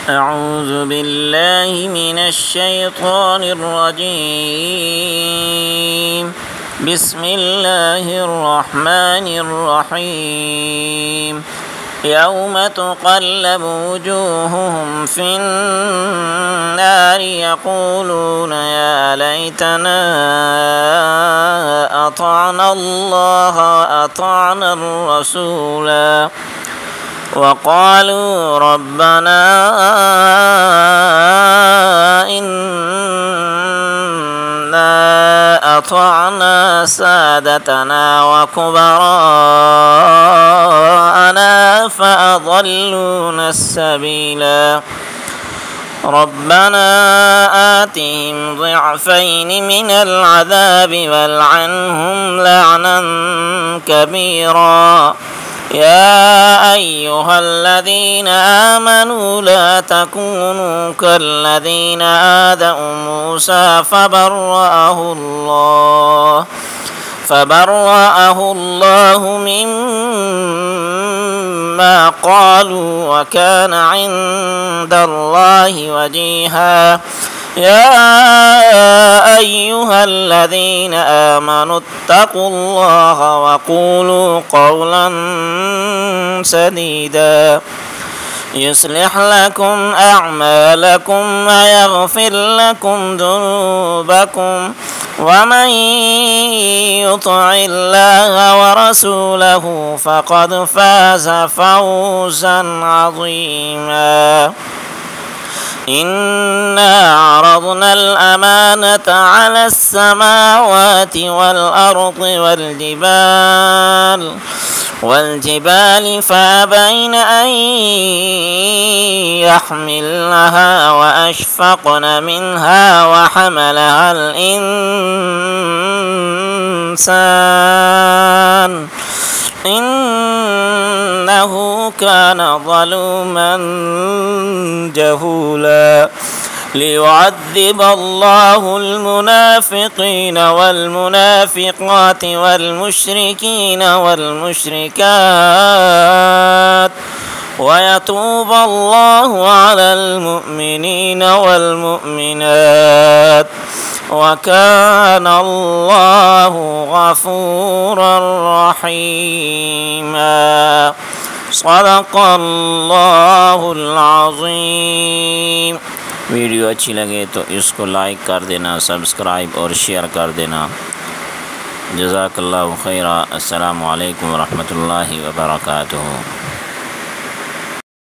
أعوذ بالله من الشيطان الرجيم. بسم الله الرحمن الرحيم. يوم تقلب وجوههم في النار يقولون يا ليتنا أطعنا الله وأطعنا الرسولا وقالوا ربنا إنا أطعنا سادتنا وكبراءنا فأضلونا السبيلا ربنا آتهم ضعفين من العذاب والعنهم لعنا كبيرا يا أيها الذين آمنوا لا تكونوا كالذين آذوا موسى فبرأه الله مما قالوا وكان عند الله وجيها يا أيها الذين آمنوا اتقوا الله وقولوا قولا سديدا يصلح لكم أعمالكم ويغفر لكم ذنوبكم ومن يطع الله ورسوله فقد فاز فوزا عظيما إنا عرضنا الأمانة على السماوات والأرض والجبال فأبين أن يحملنها وأشفقن منها وحملها الإنسان إنه كان ظلوما جهولا ليعذب الله المنافقين والمنافقات والمشركين والمشركات ويتوب الله على المؤمنين والمؤمنات وكان الله غفورا رحيما صدق الله العظيम। वीडियो अच्छी लगे तो इसको लाइक कर देना, सब्सक्राइब और शेयर कर देना। जज़ाकल्लाहु खैरा। अस्सलामु अलैकुम व रहमतुल्लाहि व बरकातुहू।